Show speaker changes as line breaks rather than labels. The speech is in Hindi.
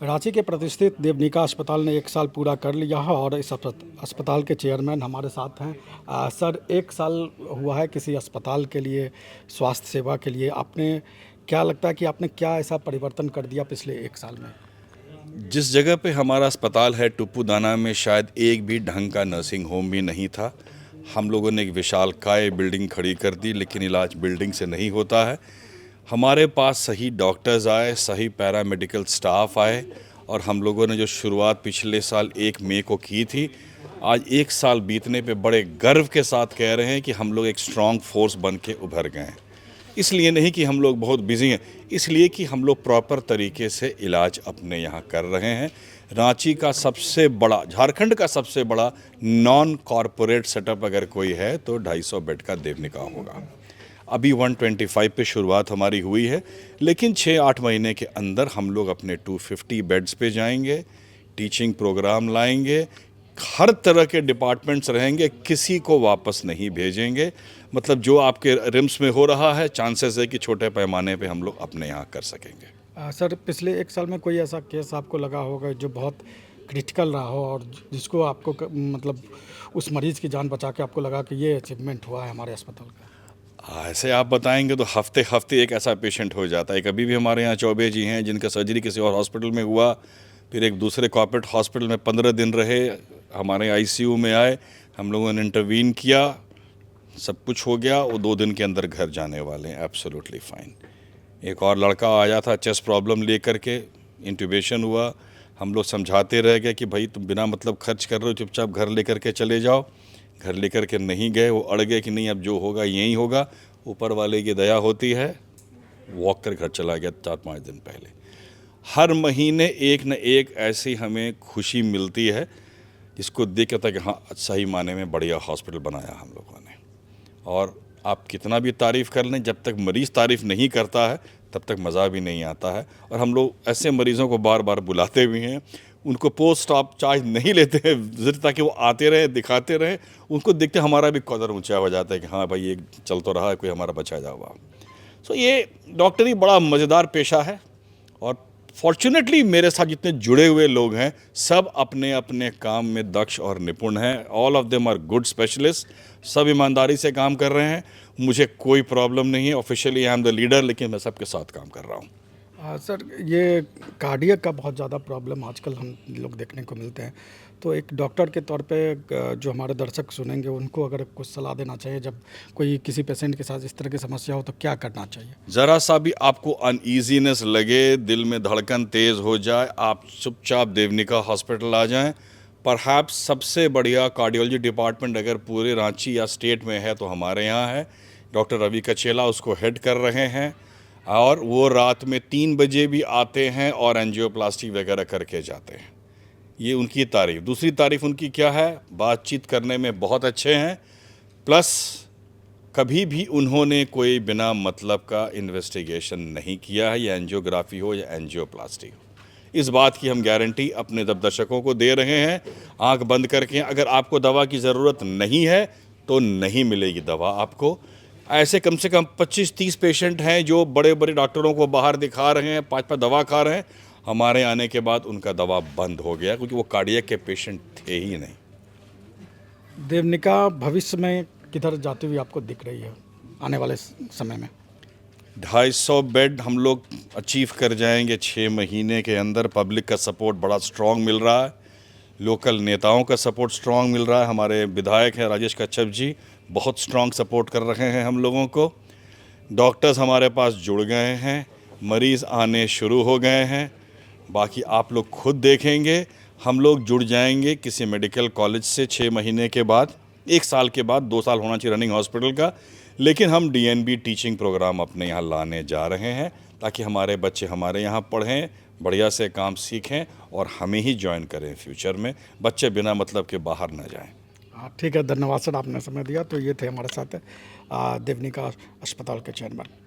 रांची के प्रतिष्ठित देवनिका अस्पताल ने 1 साल पूरा कर लिया है और इस अस्पताल के चेयरमैन हमारे साथ हैं। सर, 1 साल हुआ है किसी अस्पताल के लिए, स्वास्थ्य सेवा के लिए। आपने क्या लगता है कि आपने क्या ऐसा परिवर्तन कर दिया पिछले 1 साल में?
जिस जगह पे हमारा अस्पताल है टुप्पूदाना में शायद एक भी ढंग का नर्सिंग होम भी नहीं था। हम लोगों ने एक विशालकाय बिल्डिंग खड़ी कर दी, लेकिन इलाज बिल्डिंग से नहीं होता है। हमारे पास सही डॉक्टर्स आए, सही पैरामेडिकल स्टाफ आए और हम लोगों ने जो शुरुआत पिछले साल 1 मई को की थी, आज 1 साल बीतने पे बड़े गर्व के साथ कह रहे हैं कि हम लोग एक स्ट्रॉन्ग फोर्स बन के उभर गए हैं। इसलिए नहीं कि हम लोग बहुत बिजी हैं, इसलिए कि हम लोग प्रॉपर तरीके से इलाज अपने यहाँ कर रहे हैं। रांची का सबसे बड़ा, झारखंड का सबसे बड़ा नॉन कॉरपोरेट सेटअप अगर कोई है तो 250 बेड का देवनिका होगा। अभी 125 पे शुरुआत हमारी हुई है, लेकिन 6-8 महीने के अंदर हम लोग अपने 250 बेड्स पे जाएंगे। टीचिंग प्रोग्राम लाएंगे, हर तरह के डिपार्टमेंट्स रहेंगे, किसी को वापस नहीं भेजेंगे। मतलब जो आपके रिम्स में हो रहा है, चांसेस है कि छोटे पैमाने पे हम लोग अपने यहाँ कर सकेंगे।
सर, पिछले 1 साल में कोई ऐसा केस आपको लगा होगा जो बहुत क्रिटिकल रहा हो और जिसको आपको मतलब उस मरीज़ की जान बचा के आपको लगा कि ये अचीवमेंट हुआ है हमारे अस्पताल का?
ऐसे आप बताएंगे तो हफ्ते हफ्ते एक ऐसा पेशेंट हो जाता है। कभी भी हमारे यहाँ चौबे जी हैं जिनका सर्जरी किसी और हॉस्पिटल में हुआ, फिर एक दूसरे कॉर्पोरेट हॉस्पिटल में 15 दिन रहे, हमारे आईसीयू में आए, हम लोगों ने इंटरवीन किया, सब कुछ हो गया, वो 2 दिन के अंदर घर जाने वाले हैं, एब्सोल्युटली फाइन। एक और लड़का आया था चेस्ट प्रॉब्लम लेकर के, इंट्यूबेशन हुआ, हम लोग समझाते रह गए कि भाई तुम बिना मतलब खर्च कर रहे हो, चुपचाप घर लेकर के चले जाओ। घर लेकर के नहीं गए, वो अड़ गए कि नहीं अब जो होगा यही होगा। ऊपर वाले की दया होती है, वॉक कर घर चला गया 4-5 दिन पहले। हर महीने एक न एक ऐसी हमें खुशी मिलती है जिसको देख के कि हाँ, सही माने में बढ़िया हॉस्पिटल बनाया हम लोगों ने। और आप कितना भी तारीफ़ कर लें, जब तक मरीज़ तारीफ़ नहीं करता है तब तक मज़ा भी नहीं आता है। और हम लोग ऐसे मरीज़ों को बार बार बुलाते भी हैं, उनको पोस्ट ऑप चार्ज नहीं लेते हैं ताकि वो आते रहें, दिखाते रहें। उनको देखते हमारा भी कदर ऊंचा हो जाता है कि हाँ भाई, ये चल तो रहा है, कोई हमारा बचा जाओगा। सो ये डॉक्टरी बड़ा मज़ेदार पेशा है और फॉर्चुनेटली मेरे साथ जितने जुड़े हुए लोग हैं सब अपने अपने काम में दक्ष और निपुण हैं। All of them are good specialist, सब ईमानदारी से काम कर रहे हैं। मुझे कोई प्रॉब्लम नहीं है, officially I am the leader, लेकिन मैं सबके साथ काम कर रहा हूँ।
सर, ये कार्डियक का बहुत ज़्यादा प्रॉब्लम आजकल हम लोग देखने को मिलते हैं। तो एक डॉक्टर के तौर पे जो हमारे दर्शक सुनेंगे उनको अगर कुछ सलाह देना चाहिए, जब कोई किसी पेशेंट के साथ इस तरह की समस्या हो तो क्या करना चाहिए?
ज़रा सा भी आपको अनईजीनेस लगे, दिल में धड़कन तेज़ हो जाए, आप चुपचाप देवनिका हॉस्पिटल आ जाएं। परहैप्स सबसे बढ़िया कार्डियोलॉजी डिपार्टमेंट अगर पूरे रांची या स्टेट में है तो हमारे यहाँ है। डॉक्टर रवि कचेला उसको हेड कर रहे हैं और वो रात में 3 बजे भी आते हैं और एंजियोप्लास्टी वगैरह करके जाते हैं। ये उनकी तारीफ़। दूसरी तारीफ़ उनकी क्या है, बातचीत करने में बहुत अच्छे हैं, प्लस कभी भी उन्होंने कोई बिना मतलब का इन्वेस्टिगेशन नहीं किया है, या एंजियोग्राफी हो या एंजियोप्लास्टी हो। इस बात की हम गारंटी अपने दर्शकों को दे रहे हैं, आंख बंद करके। अगर आपको दवा की ज़रूरत नहीं है तो नहीं मिलेगी दवा आपको। ऐसे कम से कम 25-30 पेशेंट हैं जो बड़े बड़े डॉक्टरों को बाहर दिखा रहे हैं, 5-5 दवा खा रहे हैं, हमारे आने के बाद उनका दवा बंद हो गया क्योंकि वो कार्डियक के पेशेंट थे ही नहीं।
देवनिका भविष्य में किधर जाती हुई आपको दिख रही है आने वाले समय में?
250 बेड हम लोग अचीव कर जाएंगे 6 महीने के अंदर। पब्लिक का सपोर्ट बड़ा स्ट्रांग मिल रहा है, लोकल नेताओं का सपोर्ट स्ट्रांग मिल रहा है। हमारे विधायक हैं राजेश कच्छप जी, बहुत स्ट्रांग सपोर्ट कर रहे हैं हम लोगों को। डॉक्टर्स हमारे पास जुड़ गए हैं, मरीज़ आने शुरू हो गए हैं। बाकी आप लोग खुद देखेंगे, हम लोग जुड़ जाएंगे किसी मेडिकल कॉलेज से 6 महीने के बाद, 1 साल के बाद, 2 साल होना चाहिए रनिंग हॉस्पिटल का। लेकिन हम डीएनबी टीचिंग प्रोग्राम अपने यहाँ लाने जा रहे हैं ताकि हमारे बच्चे हमारे यहाँ पढ़ें, बढ़िया से काम सीखें और हमें ही ज्वाइन करें फ्यूचर में। बच्चे बिना मतलब के बाहर ना जाएं।
हाँ, ठीक है, धन्यवाद सर, आपने समय दिया। तो ये थे हमारे साथ देवनिका अस्पताल के चेयरमैन।